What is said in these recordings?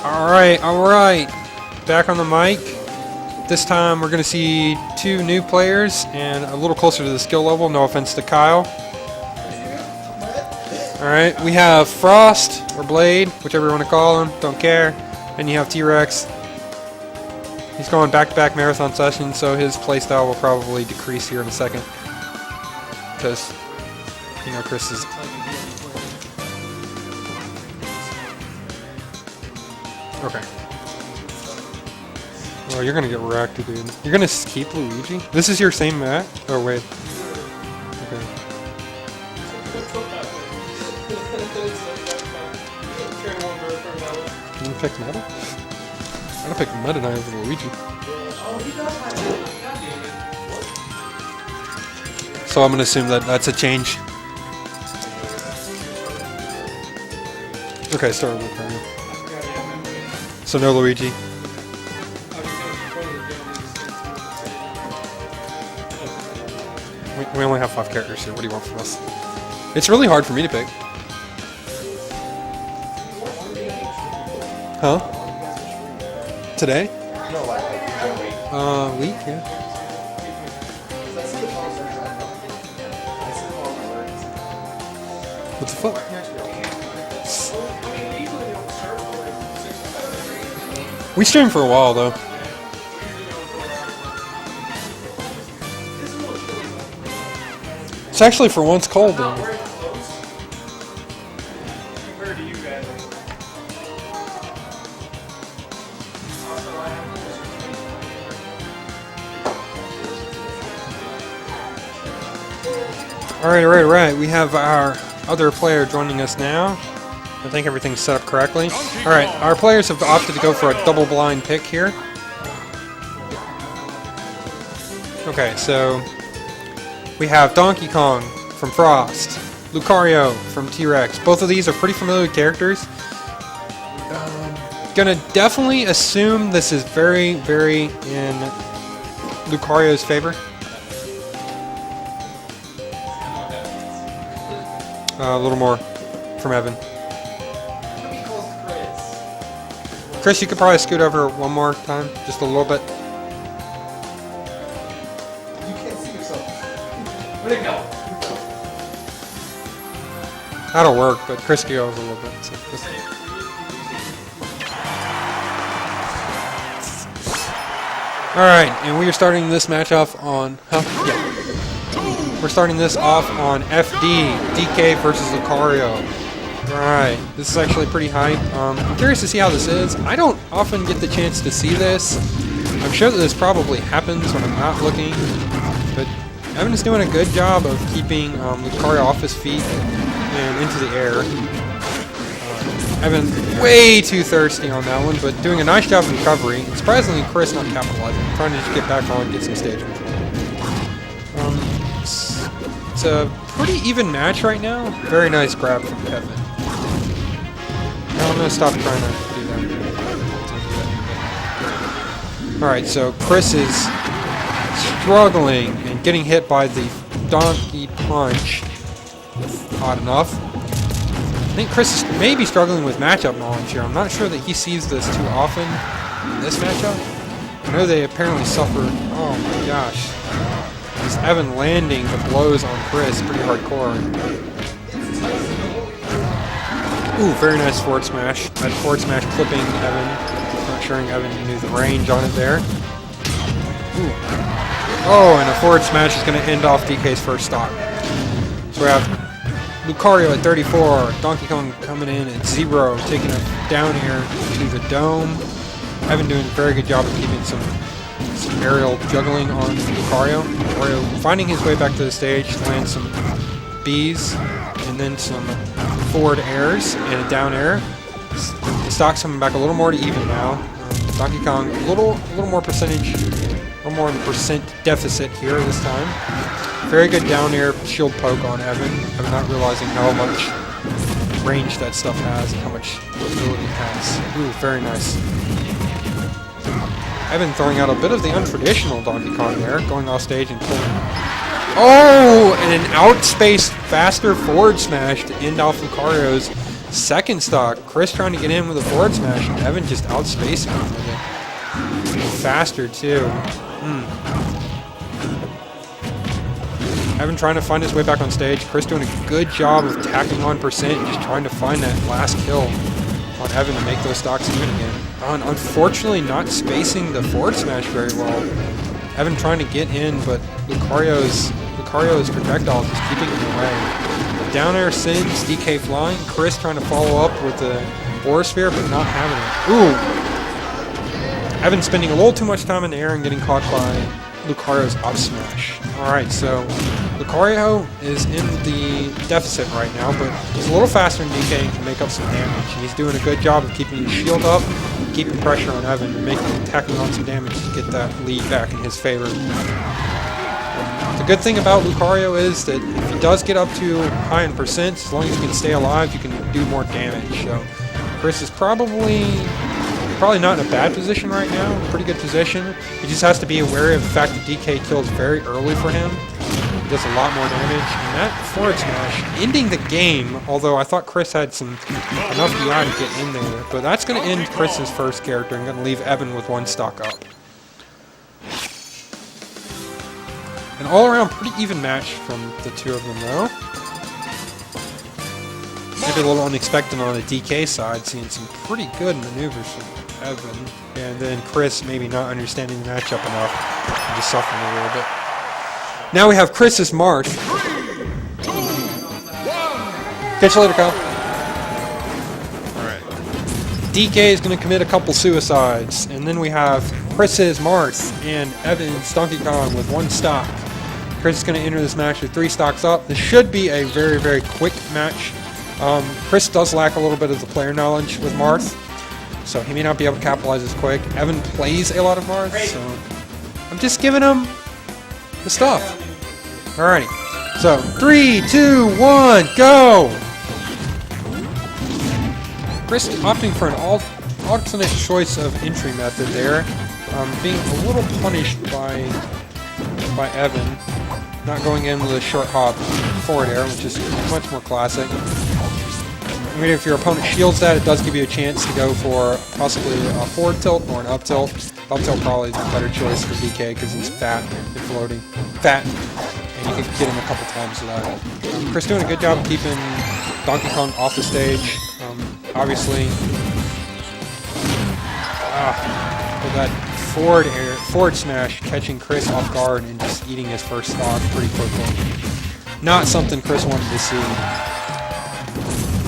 Alright. Back on the mic. This time we're going to see two new players and a little closer to the skill level. No offense to Kyle. Alright, we have Frost, or Blade, whichever you want to call him. Don't care. And you have T-Rex. He's going back-to-back marathon sessions, so his playstyle will probably decrease here in a second. Because, you know, Chris is... Okay. Oh, you're gonna get wrecked, dude. You're gonna keep Luigi? This is your same map? Oh, wait. Okay. You gonna pick Meta? I'm gonna pick Meta Knight over Luigi. So I'm gonna assume that that's a change. Okay, start with Lucario. So no Luigi. We only have 5 characters here. What do you want from us? It's really hard for me to pick. Huh? Today? Week, yeah. What the fuck? We streamed for a while, though. It's actually for once cold, though. Alright. We have our other player joining us now. I think everything's set up correctly. Alright, our players have opted to go for a double blind pick here. Okay, so we have Donkey Kong from Frost, Lucario from T-Rex. Both of these are pretty familiar characters. Gonna definitely assume this is very in Lucario's favor. A little more from Evan. Chris, you could probably scoot over one more time, just a little bit. You can't see yourself. Where'd it go? That'll work, but Chris can go over a little bit. So just... Alright, and we are starting this match off on... Yeah. We're starting this off on FD, DK versus Lucario. Alright, this is actually pretty hype. I'm curious to see how this is. I don't often get the chance to see this. I'm sure that this probably happens when I'm not looking, but Evan is doing a good job of keeping Lucario off his feet and into the air. Evan way too thirsty on that one, but doing a nice job of recovery. Surprisingly, Chris not capitalizing. Trying to just get back on and get some stage control. It's a pretty even match right now. Very nice grab from Kevin. I'm going to stop trying to do that. Alright, so Chris is struggling and getting hit by the Donkey Punch. Odd enough. I think Chris is maybe struggling with matchup knowledge here. I'm not sure that he sees this too often in this matchup. I know they apparently suffered... Oh my gosh. Is Evan landing the blows on Chris pretty hardcore. Ooh, very nice forward smash. That forward smash clipping Evan. Not sure Evan knew the range on it there. Ooh. Oh, and a forward smash is going to end off DK's first stock. So we have Lucario at 34, Donkey Kong coming in at 0, taking a down air to the dome. Evan doing a very good job of keeping some aerial juggling on Lucario. Lucario finding his way back to the stage, lands some Bs, and then some forward airs and a down air. The stock's coming back a little more to even now. Donkey Kong a little more percentage, a little more in percent deficit here this time. Very good down air shield poke on Evan. I'm not realizing how much range that stuff has and how much ability it has. Ooh, very nice. Evan throwing out a bit of the untraditional Donkey Kong there, going off stage and pulling. Oh, and an outspace faster forward smash to end off Lucario's Second stock. Chris trying to get in with a forward smash. And Evan just outspacing him with it. Faster too. Evan trying to find his way back on stage. Chris doing a good job of tacking on percent and just trying to find that last kill on Evan to make those stocks even again. Unfortunately not spacing the forward smash very well. Evan trying to get in, but Lucario's projectiles is keeping him away. Down air sends, DK flying. Chris trying to follow up with the Aura Sphere, but not having it. Ooh! Evan spending a little too much time in the air and getting caught by Lucario's up smash. Alright, so Lucario is in the deficit right now, but he's a little faster than DK and can make up some damage. And he's doing a good job of keeping his shield up, keeping pressure on Evan, and tacking on some damage to get that lead back in his favor. The good thing about Lucario is that if he does get up to high in percent, as long as you can stay alive, you can do more damage. So Chris is probably not in a bad position right now, pretty good position. He just has to be aware of the fact that DK kills very early for him. He does a lot more damage, and that forward smash ending the game, although I thought Chris had enough DI to get in there, but that's going to end Chris's first character and going to leave Evan with one stock up. An all-around pretty even match from the two of them, though. Maybe a little unexpected on the DK side, seeing some pretty good maneuvers from Evan. And then Chris maybe not understanding the matchup enough and just suffering a little bit. Now we have Chris's Marth. Catch you later, Kyle. Alright. DK is going to commit a couple suicides. And then we have Chris's Marth and Evan's Donkey Kong with one stock. Chris is going to enter this match with 3 stocks up. This should be a very, very quick match. Chris does lack a little bit of the player knowledge with Marth, so he may not be able to capitalize as quick. Evan plays a lot of Marth, so I'm just giving him the stuff. Alrighty. So, 3, 2, 1, go! Chris opting for an alternate choice of entry method there, being a little punished by Evan. Not going in with a short hop forward air, which is much more classic. I mean, if your opponent shields that, it does give you a chance to go for possibly a forward tilt or an up tilt. Up tilt probably is a better choice for DK because he's fat and floating. Fat, and you can get him a couple times with that. Chris doing a good job of keeping Donkey Kong off the stage. Obviously, with that forward smash, catching Chris off guard and just eating his first stock pretty quickly. Not something Chris wanted to see.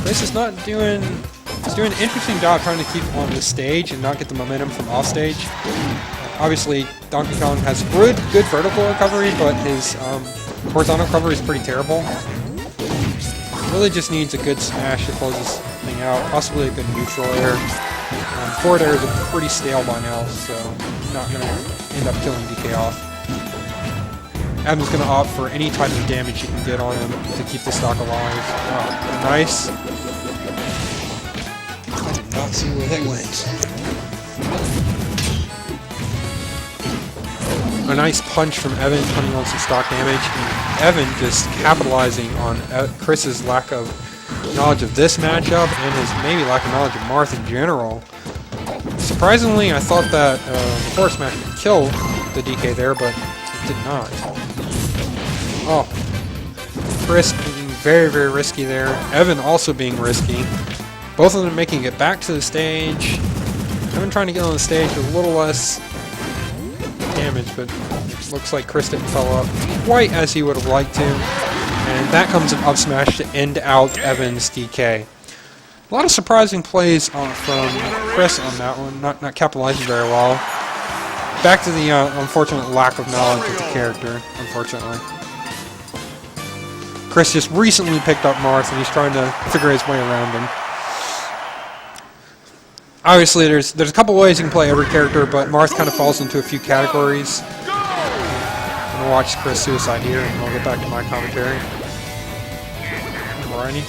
Chris is doing an interesting job trying to keep on the stage and not get the momentum from off stage. Obviously, Donkey Kong has good vertical recovery, but his horizontal recovery is pretty terrible. Really just needs a good smash to close this thing out, possibly a good neutral air. Forward air is pretty stale by now, so not going to end up killing DK off. Evan's going to opt for any type of damage you can get on him to keep the stock alive. Nice. I did not see where that went. A nice punch from Evan, putting on some stock damage. And Evan just capitalizing on Chris's lack of knowledge of this matchup and his maybe lack of knowledge of Marth in general. Surprisingly, I thought that forward smash would kill the DK there, but it did not. Oh, Chris being very, very risky there. Evan also being risky. Both of them making it back to the stage. Evan trying to get on the stage with a little less damage, but looks like Chris didn't follow up quite as he would have liked to. And that comes an up smash to end out Evan's DK. A lot of surprising plays from Chris on that one, not capitalizing very well. Back to the unfortunate lack of knowledge of the character, unfortunately. Chris just recently picked up Marth and he's trying to figure his way around him. Obviously, there's a couple ways you can play every character, but Marth kind of falls into a few categories. I'm going to watch Chris suicide here, and I'll get back to my commentary. Alrighty.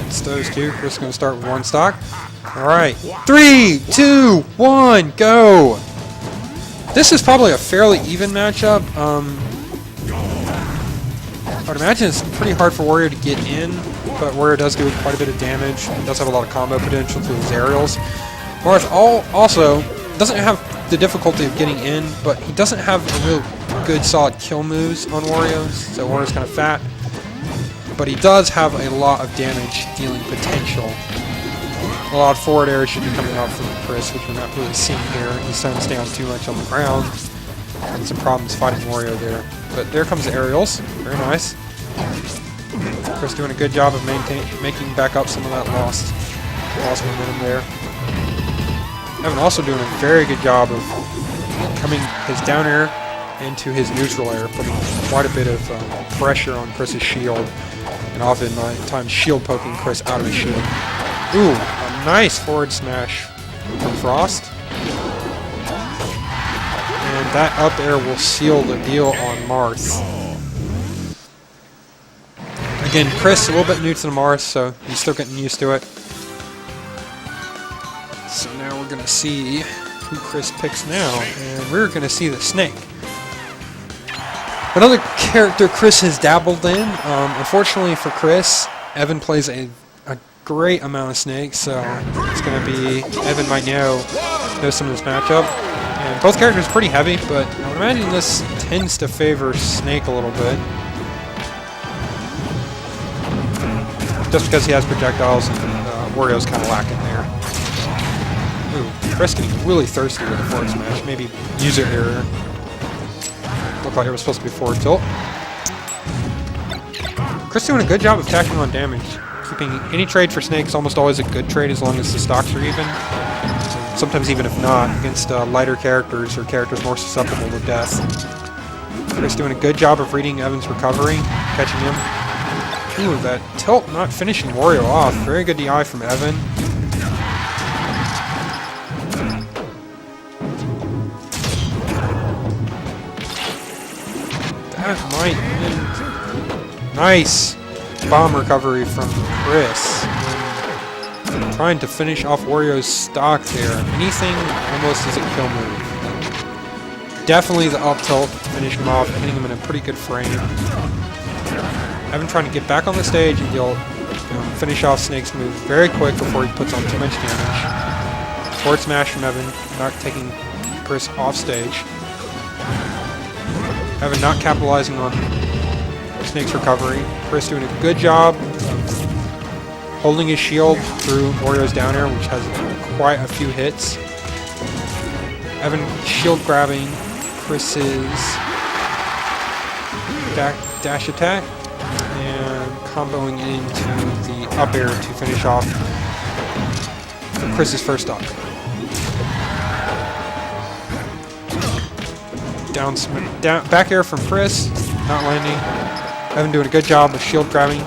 It's those two. Chris is going to start with one stock. Alright. 3, 2, 1, go! This is probably a fairly even matchup. I would imagine it's pretty hard for Wario to get in, but Wario does do quite a bit of damage. He does have a lot of combo potential through his aerials. Marth also doesn't have the difficulty of getting in, but he doesn't have a real good solid kill moves on Wario, so Wario's kind of fat. But he does have a lot of damage dealing potential. A lot of forward air should be coming out from Chris, which we're not really seeing here. He's trying to stay on too much on the ground. Having some problems fighting Wario there. But there comes the aerials. Very nice. Chris doing a good job of making back up some of that lost momentum there. Evan also doing a very good job of coming his down air into his neutral air, putting quite a bit of pressure on Chris's shield, and oftentimes shield poking Chris out of his shield. Ooh, a nice forward smash from Frost. And that up air will seal the deal on Marth. Again, Chris a little bit new to the Marth, so he's still getting used to it. So now we're going to see who Chris picks now, and we're going to see the Snake. Another character Chris has dabbled in. Unfortunately for Chris, Evan plays a great amount of Snake, so it's going to be Evan might know some of this matchup. And both characters are pretty heavy, but I would imagine this tends to favor Snake a little bit. Just because he has projectiles and Wario's kind of lacking there. Ooh, Chris getting really thirsty with a forward smash. Maybe user error. Looked like it was supposed to be forward tilt. Chris doing a good job of tacking on damage. Keeping any trade for Snake is almost always a good trade as long as the stocks are even. Sometimes even if not, against lighter characters or characters more susceptible to death. Chris doing a good job of reading Evan's recovery, catching him. Ooh, that tilt not finishing Wario off. Very good DI from Evan. That might end. Nice bomb recovery from Chris. And trying to finish off Wario's stock there. Anything almost is a kill move. Definitely the up tilt to finish him off, hitting him in a pretty good frame. Evan trying to get back on the stage and he'll finish off Snake's move very quick before he puts on too much damage. Forward smash from Evan, not taking Chris off stage. Evan not capitalizing on Snake's recovery. Chris doing a good job of holding his shield through Wario's down air, which has quite a few hits. Evan shield grabbing Chris's dash attack and comboing into the up air to finish off Chris's first stock. Back air from Chris, not landing. Evan doing a good job of shield grabbing.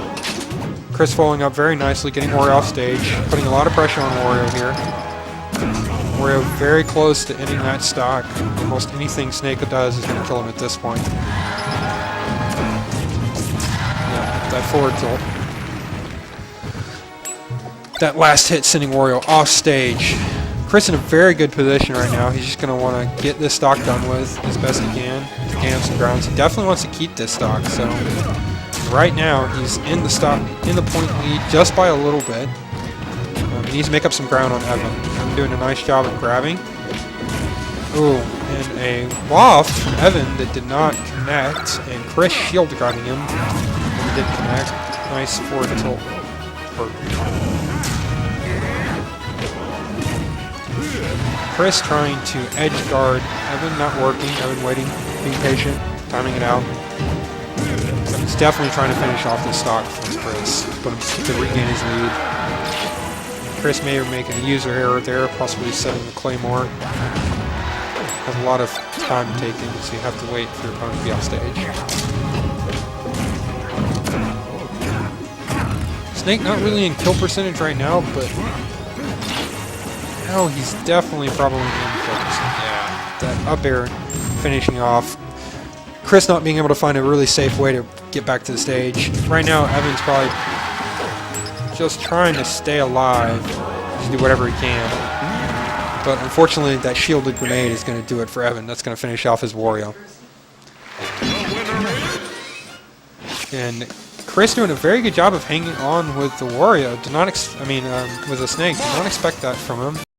Chris following up very nicely, getting Wario off stage, putting a lot of pressure on Wario here. Wario very close to ending that stock. Almost anything Snake does is going to kill him at this point. Yeah, that forward tilt. That last hit sending Wario off stage. Chris in a very good position right now. He's just going to want to get this stock done with as best he can to gain up some grounds. He definitely wants to keep this stock, so right now he's in the point lead just by a little bit. He needs to make up some ground on Evan. Evan doing a nice job of grabbing. Ooh, and a waft from Evan that did not connect, and Chris shield grabbing him when he didn't connect. Nice forward tilt. Chris trying to edge guard Evan, not working. Evan waiting, being patient, timing it out. He's definitely trying to finish off this stock from Chris, but to regain his lead. Chris may be making a user error there, possibly setting the Claymore. Has a lot of time taken, so you have to wait for your opponent to be off stage. Snake not really in kill percentage right now, but no, he's definitely probably in kill percentage. Yeah, that up air finishing off. Chris not being able to find a really safe way to get back to the stage. Right now, Evan's probably just trying to stay alive, just do whatever he can. But unfortunately, that shielded grenade is going to do it for Evan. That's going to finish off his Wario. And Chris doing a very good job of hanging on with the Wario. Did not, with the snake. Did not expect that from him.